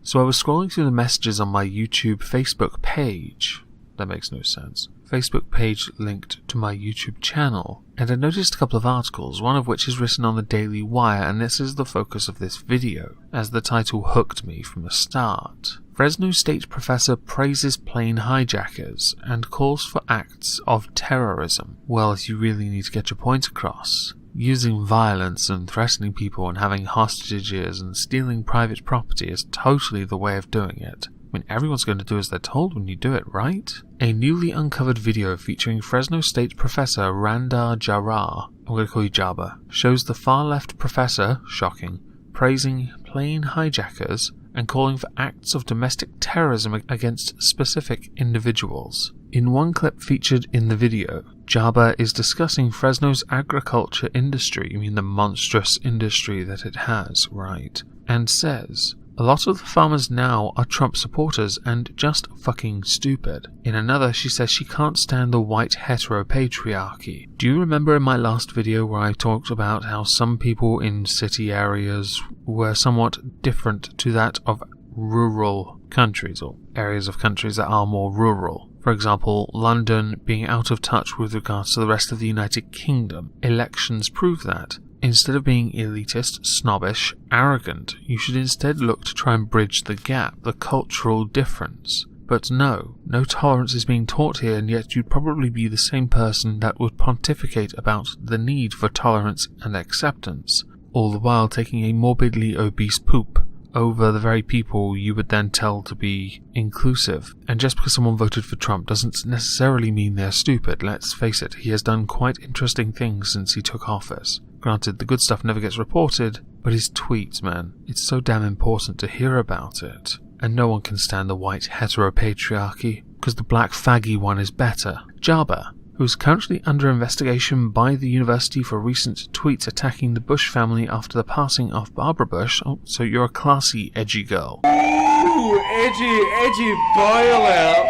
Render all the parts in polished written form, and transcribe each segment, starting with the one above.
So I was scrolling through the messages on my YouTube Facebook page. That makes no sense. Facebook page linked to my YouTube channel, and I noticed a couple of articles, one of which is written on the Daily Wire, and this is the focus of this video, as the title hooked me from the start. Fresno State professor praises plane hijackers and calls for acts of terrorism. Well, you really need to get your point across. Using violence and threatening people and having hostages and stealing private property is totally the way of doing it. I mean, everyone's going to do as they're told when you do it, right? A newly uncovered video featuring Fresno State professor Randa Jarrah, I'm going to call you Jabba, shows the far-left professor, shocking, praising plane hijackers and calling for acts of domestic terrorism against specific individuals. In one clip featured in the video, Jabba is discussing Fresno's agriculture industry, I mean the monstrous industry that it has, right? And says, "A lot of the farmers now are Trump supporters and just fucking stupid." In another, she says she can't stand the white heteropatriarchy. Do you remember in my last video where I talked about how some people in city areas were somewhat different to that of rural countries, or areas of countries that are more rural? For example, London being out of touch with regards to the rest of the United Kingdom. Elections prove that. Instead of being elitist, snobbish, arrogant, you should instead look to try and bridge the gap, the cultural difference. But no tolerance is being taught here, and yet you'd probably be the same person that would pontificate about the need for tolerance and acceptance, all the while taking a morbidly obese poop over the very people you would then tell to be inclusive. And just because someone voted for Trump doesn't necessarily mean they're stupid. Let's face it, he has done quite interesting things since he took office. Granted, the good stuff never gets reported, but his tweets, man, it's so damn important to hear about it. And no one can stand the white heteropatriarchy, because the black faggy one is better. Jabba, who is currently under investigation by the university for recent tweets attacking the Bush family after the passing of Barbara Bush. Oh, so you're a classy, edgy girl. Ooh, edgy boil out.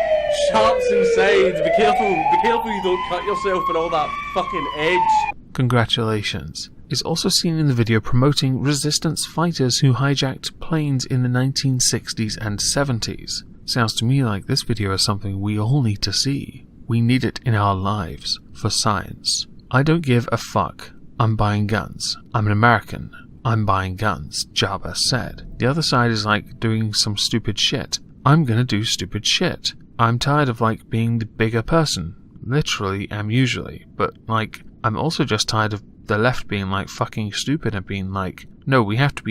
Sharps and sides. Be careful you don't cut yourself with all that fucking edge. Congratulations. Is also seen in the video promoting resistance fighters who hijacked planes in the 1960s and 70s. Sounds to me like this video is something we all need to see. We need it in our lives, for science. I don't give a fuck. I'm buying guns. I'm an American. I'm buying guns, Jabba said. The other side is like doing some stupid shit. I'm gonna do stupid shit. I'm tired of being the bigger person. Literally am usually. But I'm also just tired of the left being fucking stupid and being no, we have to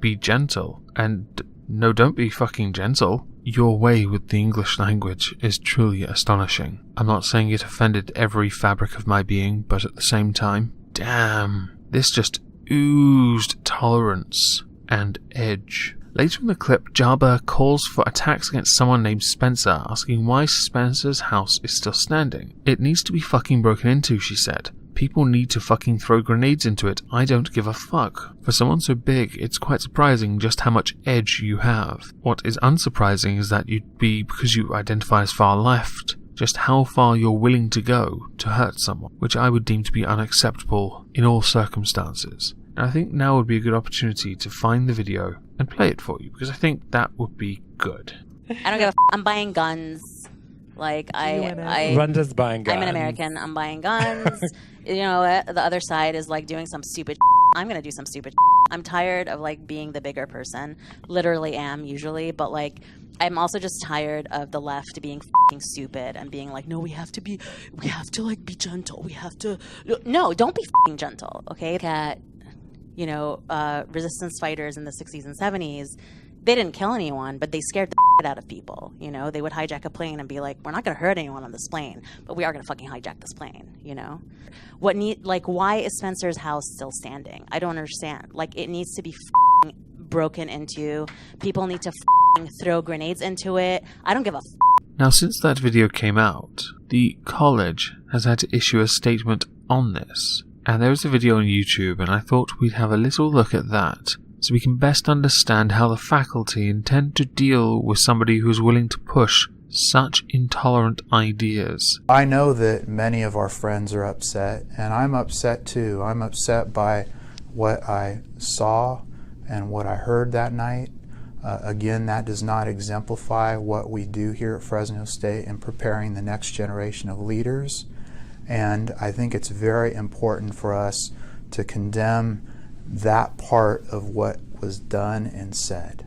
be gentle. And no, don't be fucking gentle. Your way with the English language is truly astonishing. I'm not saying it offended every fabric of my being, but at the same time, damn, this just oozed tolerance and edge. Later in the clip, Jabba calls for attacks against someone named Spencer, asking why Spencer's house is still standing. It needs to be fucking broken into, she said. People need to fucking throw grenades into it. I don't give a fuck. For someone so big, it's quite surprising just how much edge you have. What is unsurprising is that you'd be, because you identify as far left, just how far you're willing to go to hurt someone, which I would deem to be unacceptable in all circumstances. And I think now would be a good opportunity to find the video and play it for you, because I think that would be good. I don't give a f***. I'm buying guns. Runda's buying guns. I'm an American. I'm buying guns. You know, the other side is doing some stupid I'm going to do some stupid I'm tired of being the bigger person. Literally am usually, but I'm also just tired of the left being fucking stupid and being no, we have to be gentle. We have to, no, don't be fucking gentle. Okay. Look at, resistance fighters in the 60s and 70s. They didn't kill anyone, but they scared the shit out of people. They would hijack a plane and be like, we're not going to hurt anyone on this plane, but we are going to fucking hijack this plane, why is Spencer's house still standing? I don't understand. It needs to be fucking broken into. People need to fucking throw grenades into it. I don't give a Now, since that video came out, the college has had to issue a statement on this. And there is a video on YouTube, and I thought we'd have a little look at that, so we can best understand how the faculty intend to deal with somebody who's willing to push such intolerant ideas. I know that many of our friends are upset, and I'm upset too. I'm upset by what I saw and what I heard that night. Again, that does not exemplify what we do here at Fresno State in preparing the next generation of leaders. And I think it's very important for us to condemn that part of what was done and said.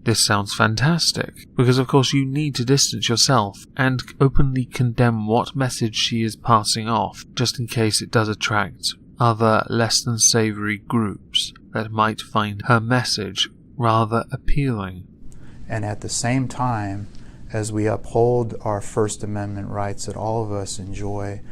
This sounds fantastic, because of course you need to distance yourself and openly condemn what message she is passing off, just in case it does attract other less than savoury groups that might find her message rather appealing. And at the same time, as we uphold our First Amendment rights that all of us enjoy,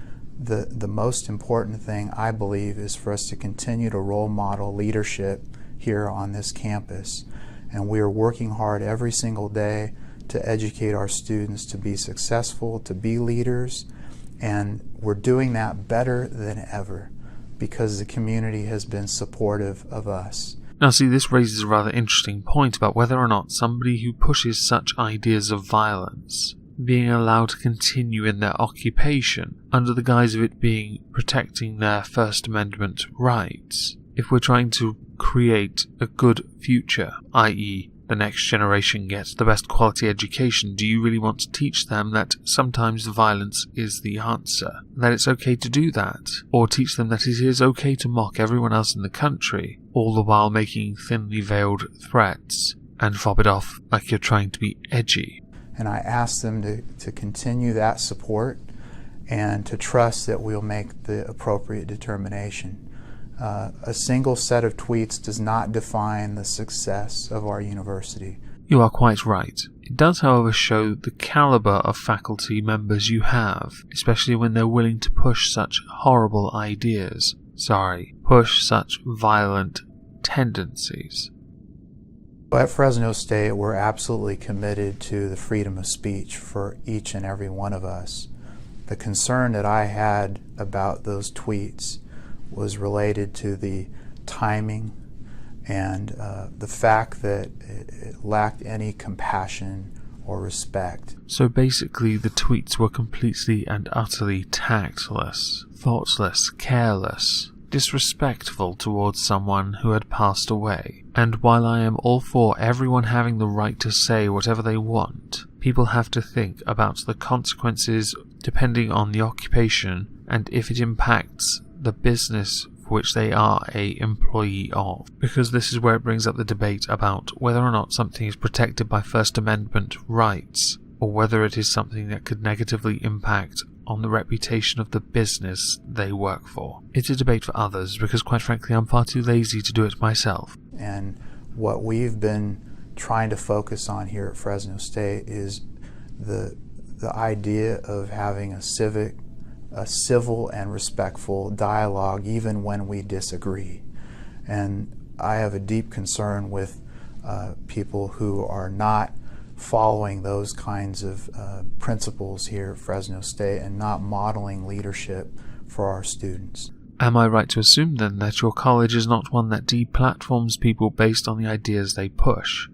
the most important thing, I believe, is for us to continue to role model leadership here on this campus. And we are working hard every single day to educate our students to be successful, to be leaders, and we're doing that better than ever because the community has been supportive of us. Now see, this raises a rather interesting point about whether or not somebody who pushes such ideas of violence being allowed to continue in their occupation under the guise of it being protecting their First Amendment rights. If we're trying to create a good future, i.e. the next generation gets the best quality education, do you really want to teach them that sometimes violence is the answer? That it's okay to do that? Or teach them that it is okay to mock everyone else in the country, all the while making thinly veiled threats and fob it off like you're trying to be edgy? And I ask them to continue that support and to trust that we'll make the appropriate determination. A single set of tweets does not define the success of our university. You are quite right. It does, however, show the caliber of faculty members you have, especially when they're willing to push such horrible ideas. Push such violent tendencies. At Fresno State, we're absolutely committed to the freedom of speech for each and every one of us. The concern that I had about those tweets was related to the timing and the fact that it lacked any compassion or respect. So basically the tweets were completely and utterly tactless, thoughtless, careless, disrespectful towards someone who had passed away. And while I am all for everyone having the right to say whatever they want, people have to think about the consequences depending on the occupation and if it impacts the business for which they are a employee of. Because this is where it brings up the debate about whether or not something is protected by First Amendment rights, or whether it is something that could negatively impact on the reputation of the business they work for. It's a debate for others, because quite frankly I'm far too lazy to do it myself. And what we've been trying to focus on here at Fresno State is the idea of having a civil and respectful dialogue even when we disagree. And I have a deep concern with people who are not following those kinds of principles here at Fresno State and not modeling leadership for our students. Am I right to assume then that your college is not one that deplatforms people based on the ideas they push?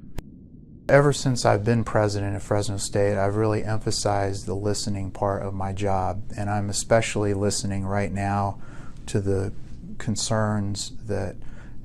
Ever since I've been president of Fresno State, I've really emphasized the listening part of my job, and I'm especially listening right now to the concerns that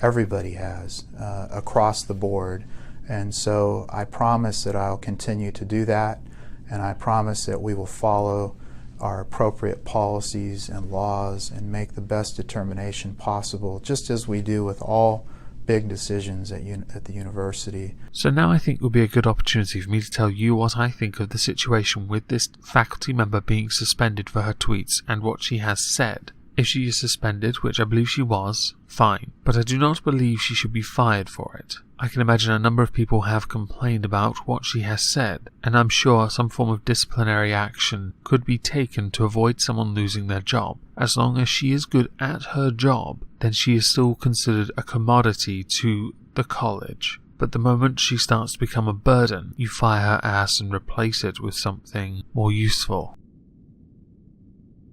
everybody has across the board. And so I promise that I'll continue to do that, and I promise that we will follow our appropriate policies and laws and make the best determination possible, just as we do with all big decisions at the university. So now I think it would be a good opportunity for me to tell you what I think of the situation with this faculty member being suspended for her tweets and what she has said. If she is suspended, which I believe she was, fine, but I do not believe she should be fired for it. I can imagine a number of people have complained about what she has said, and I'm sure some form of disciplinary action could be taken to avoid someone losing their job. As long as she is good at her job, then she is still considered a commodity to the college. But the moment she starts to become a burden, you fire her ass and replace it with something more useful.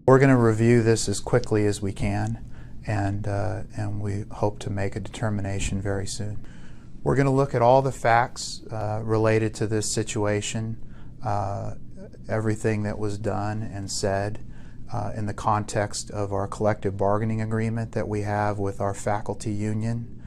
We're going to review this as quickly as we can, and we hope to make a determination very soon. We're going to look at all the facts related to this situation, everything that was done and said in the context of our collective bargaining agreement that we have with our faculty union,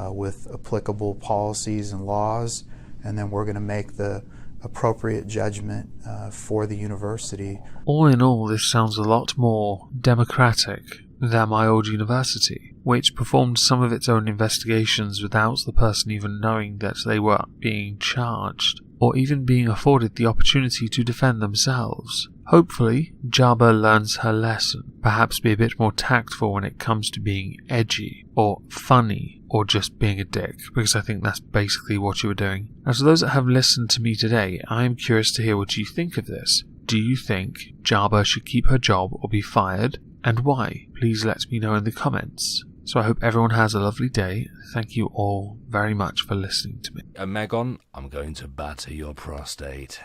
with applicable policies and laws, and then we're going to make the appropriate judgment for the university. All in all, this sounds a lot more democratic than my old university, which performed some of its own investigations without the person even knowing that they were being charged, or even being afforded the opportunity to defend themselves. Hopefully, Jabba learns her lesson, perhaps be a bit more tactful when it comes to being edgy, or funny, or just being a dick, because I think that's basically what you were doing. Now, to those that have listened to me today, I am curious to hear what you think of this. Do you think Jabba should keep her job or be fired? And why? Please let me know in the comments. So I hope everyone has a lovely day. Thank you all very much for listening to me. Omegon, I'm going to batter your prostate.